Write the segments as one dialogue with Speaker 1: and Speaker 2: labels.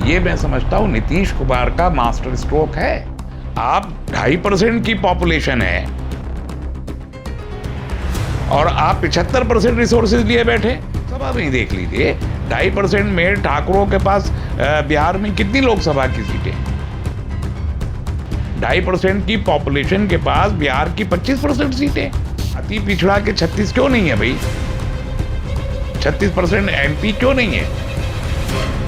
Speaker 1: ये मैं समझता हूँ नीतीश कुमार का मास्टर स्ट्रोक है। आप 2.5% की पॉपुलेशन है और आप 75% रिसोर्सेज लिए बैठे। सभा में ही देख लीजिए, 2.5% में ठाकुरों के पास बिहार में कितनी लोकसभा की सीटें? 2.5% की पॉपुलेशन के पास बिहार की 25% सीटें। अति पिछड़ा के 36 क्यों नहीं है भाई? 36% एमपी क्यों नहीं है?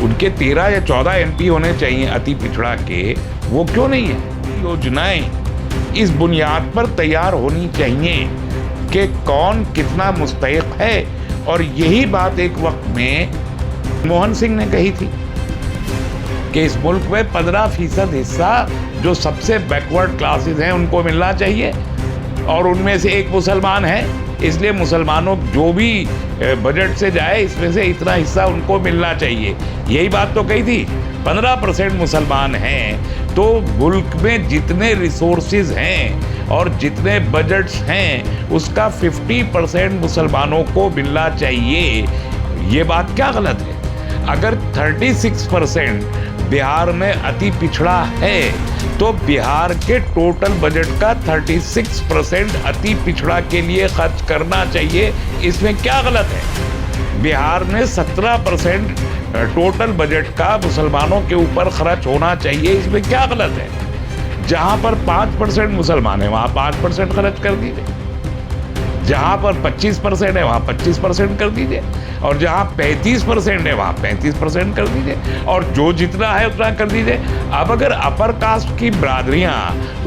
Speaker 1: उनके 13 या 14 एमपी होने चाहिए अति पिछड़ा के, वो क्यों नहीं है? योजनाएं इस बुनियाद पर तैयार होनी चाहिए कि कौन कितना मुस्तहिक है। और यही बात एक वक्त में मनमोहन सिंह ने कही थी कि इस मुल्क में 15% हिस्सा जो सबसे बैकवर्ड क्लासेस हैं उनको मिलना चाहिए, और उनमें से एक मुसलमान है, इसलिए मुसलमानों जो भी बजट से जाए इसमें से इतना हिस्सा उनको मिलना चाहिए। यही बात तो कही थी। 15% मुसलमान हैं तो मुल्क में जितने रिसोर्सेज हैं और जितने बजट्स हैं उसका 50% मुसलमानों को मिलना चाहिए। ये बात क्या गलत है? अगर 36% बिहार में अति पिछड़ा है तो बिहार के टोटल बजट का 36% अति पिछड़ा के लिए खर्च करना चाहिए। इसमें क्या गलत है? बिहार में 17% टोटल बजट का मुसलमानों के ऊपर खर्च होना चाहिए। इसमें क्या गलत है? जहां पर 5% मुसलमान है वहां 5% खर्च कर दीजिए, जहां पर 25% है वहां 25% कर दीजिए, और जहां 35% है वहां 35% कर दीजिए, और जो जितना है उतना कर दीजिए। अब अगर अपर कास्ट की बरादरियां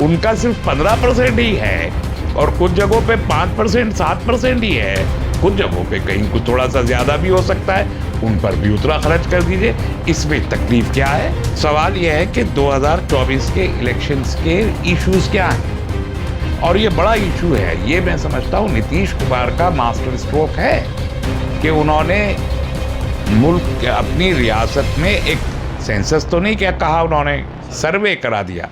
Speaker 1: उनका सिर्फ 15% ही है और कुछ जगहों पे 5% 7% ही है, कुछ जगहों पे कहीं कुछ थोड़ा सा ज्यादा भी हो सकता है, उन पर भी उतना खर्च कर दीजिए। इसमें तकलीफ क्या है? सवाल यह है कि 2024 के इलेक्शंस के इश्यूज क्या हैं, और ये बड़ा इशू है। ये मैं समझता हूँ नीतीश कुमार का मास्टर स्ट्रोक है कि उन्होंने मुल्क अपनी रियासत में एक सेंसस तो नहीं क्या कहा, उन्होंने सर्वे करा दिया।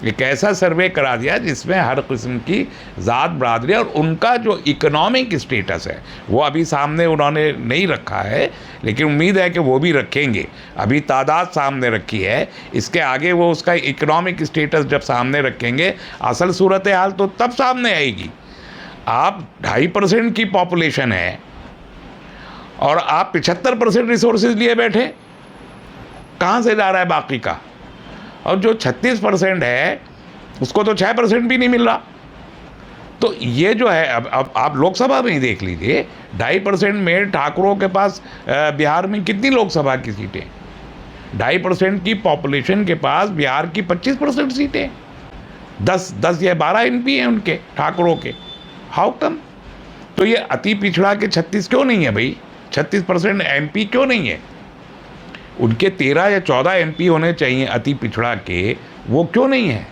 Speaker 1: एक ऐसा सर्वे करा दिया जिसमें हर किस्म की ज़ात बरादरी और उनका जो इकोनॉमिक स्टेटस है वो अभी सामने उन्होंने नहीं रखा है, लेकिन उम्मीद है कि वो भी रखेंगे। अभी तादाद सामने रखी है, इसके आगे वो उसका इकोनॉमिक स्टेटस जब सामने रखेंगे असल सूरत हाल तो तब सामने आएगी। आप 2.5% की पॉपुलेशन है और आप 75% रिसोर्सेज लिए बैठे, कहाँ से जा रहा है बाकी का? और जो 36% है उसको तो 6% भी नहीं मिल रहा। तो ये जो है, अब आप लोकसभा में ही देख लीजिए, 2.5% में ठाकुरों के पास बिहार में कितनी लोकसभा की सीटें? 2.5% की पॉपुलेशन के पास बिहार की 25% सीटें, 10 या 12 एमपी हैं उनके ठाकुरों के। How come? तो ये अति पिछड़ा के 36 क्यों नहीं है भाई? 36% एमपी क्यों नहीं है? उनके 13 या 14 एमपी होने चाहिए अति पिछड़ा के, वो क्यों नहीं है?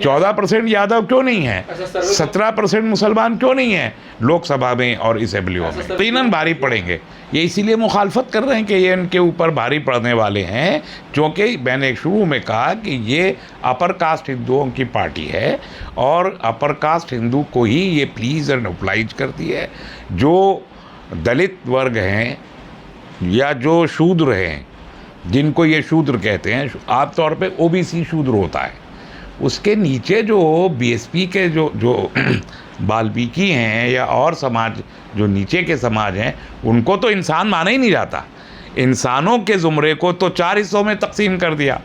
Speaker 1: 14% यादव क्यों नहीं है? 17% मुसलमान क्यों नहीं है लोकसभा में और असेंबलियों में? तो इन्हें भारी पड़ेंगे। ये इसीलिए मुखालफत कर रहे हैं कि ये इनके ऊपर भारी पड़ने वाले हैं, क्योंकि मैंने शुरू में कहा कि ये अपर कास्ट हिंदुओं की पार्टी है और अपर कास्ट हिंदू को ही ये प्लीज़ एंड ओब्लाइज करती है। जो दलित वर्ग हैं या जो शूद्र हैं, जिनको ये शूद्र कहते हैं, आम तौर पे ओबीसी शूद्र होता है, उसके नीचे जो बीएसपी के जो वाल्मीकि हैं या और समाज जो नीचे के समाज हैं, उनको तो इंसान माना ही नहीं जाता। इंसानों के ज़ुमरे को तो 4 हिस्सों में तकसीम कर दिया,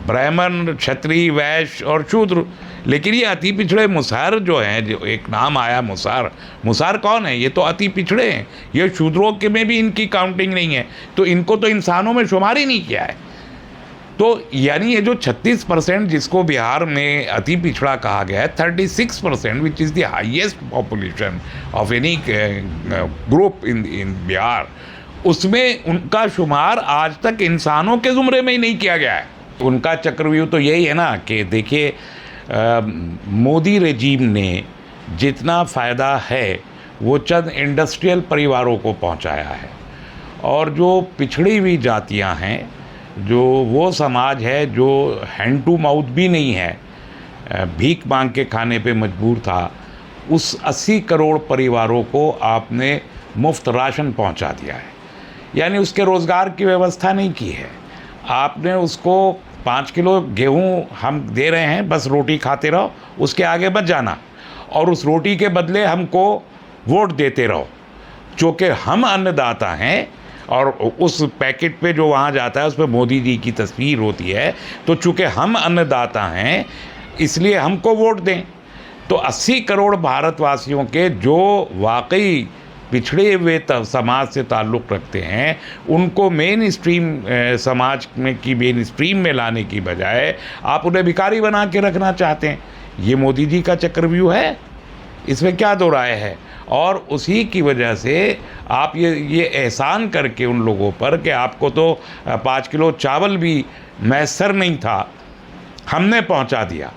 Speaker 1: ब्राह्मण, क्षत्रिय, वैश्य और शूद्र। लेकिन ये अति पिछड़े मुसार जो हैं, जो एक नाम आया मुसार कौन है? ये तो अति पिछड़े हैं, ये शूद्रों के में भी इनकी काउंटिंग नहीं है, तो इनको तो इंसानों में शुमार ही नहीं किया है। तो यानी ये जो 36% जिसको बिहार में अति पिछड़ा कहा गया है, 36% which is the highest population of any group in Bihar, उसमें उनका शुमार आज तक इंसानों के ज़ुमरे में ही नहीं किया गया है। उनका चक्रव्यूह तो यही है ना कि देखिए, मोदी रेजीम ने जितना फ़ायदा है वो चंद इंडस्ट्रियल परिवारों को पहुंचाया है, और जो पिछड़ी हुई जातियां हैं, जो वो समाज है जो हैंड टू माउथ भी नहीं है, भीख मांग के खाने पे मजबूर था, उस 80 करोड़ परिवारों को आपने मुफ्त राशन पहुंचा दिया है, यानी उसके रोज़गार की व्यवस्था नहीं की है। आपने उसको 5 किलो गेहूं हम दे रहे हैं, बस रोटी खाते रहो, उसके आगे मत जाना, और उस रोटी के बदले हमको वोट देते रहो। चूँकि हम अन्नदाता हैं और उस पैकेट पे जो वहाँ जाता है उस पर मोदी जी की तस्वीर होती है, तो चूँकि हम अन्नदाता हैं इसलिए हमको वोट दें। तो 80 करोड़ भारतवासियों के जो वाकई पिछड़े हुए समाज से ताल्लुक़ रखते हैं, उनको मेन स्ट्रीम समाज में की मेन स्ट्रीम में लाने की बजाय आप उन्हें भिखारी बना के रखना चाहते हैं। ये मोदी जी का चक्रव्यूह है, इसमें क्या दो राय है। और उसी की वजह से आप ये एहसान करके उन लोगों पर कि आपको तो 5 किलो चावल भी मैसर नहीं था, हमने पहुंचा दिया।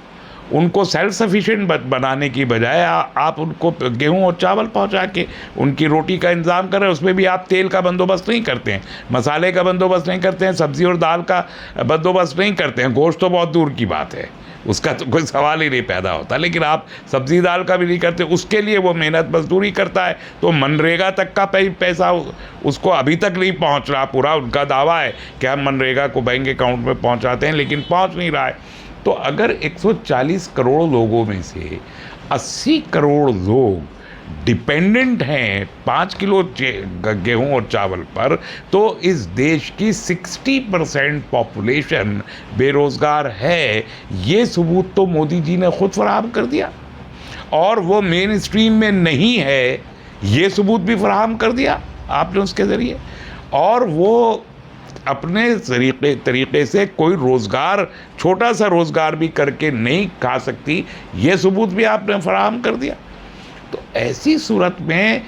Speaker 1: उनको सेल्फ सफिशिएंट बनाने की बजाय आप उनको गेहूं और चावल पहुंचा के उनकी रोटी का इंतज़ाम कर रहे हैं। उसमें भी आप तेल का बंदोबस्त नहीं करते हैं, मसाले का बंदोबस्त नहीं करते हैं, सब्ज़ी और दाल का बंदोबस्त नहीं करते हैं। गोश्त तो बहुत दूर की बात है, उसका तो कोई सवाल ही नहीं पैदा होता, लेकिन आप सब्ज़ी दाल का भी नहीं करते। उसके लिए वो मेहनत मजदूरी करता है, तो मनरेगा तक का पैसा उसको अभी तक नहीं पहुंच रहा पूरा। उनका दावा है कि हम मनरेगा को बैंक अकाउंट में पहुंचाते हैं, लेकिन पहुंच नहीं रहा है। तो अगर 140 करोड़ लोगों में से 80 करोड़ लोग डिपेंडेंट हैं 5 किलो गेहूं और चावल पर, तो इस देश की 60% पॉपुलेशन बेरोज़गार है। ये सबूत तो मोदी जी ने खुद फराहम कर दिया, और वो मेन स्ट्रीम में नहीं है, ये सबूत भी फराहम कर दिया आपने उसके ज़रिए। और वो अपने तरीक़े से कोई रोज़गार, छोटा सा रोज़गार भी करके नहीं खा सकती, ये सबूत भी आपने फराहम कर दिया। तो ऐसी सूरत में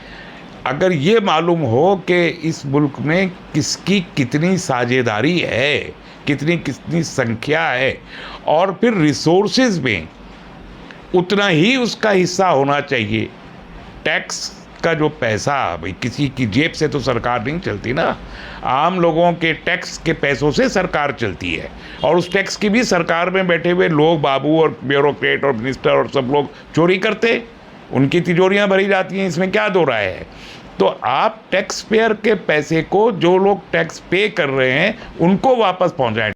Speaker 1: अगर ये मालूम हो कि इस मुल्क में किसकी कितनी साझेदारी है, कितनी संख्या है, और फिर रिसोर्सेज में उतना ही उसका हिस्सा होना चाहिए। टैक्स का जो पैसा, भाई किसी की जेब से तो सरकार नहीं चलती ना, आम लोगों के टैक्स के पैसों से सरकार चलती है, और उस टैक्स की भी सरकार में बैठे हुए लोग, बाबू और ब्यूरोक्रेट और मिनिस्टर और सब लोग चोरी करते, उनकी तिजोरियां भरी जाती हैं, इसमें क्या दो राय है। तो आप टैक्स पेयर के पैसे को, जो लोग टैक्स पे कर रहे हैं, उनको वापस पहुंचाएं।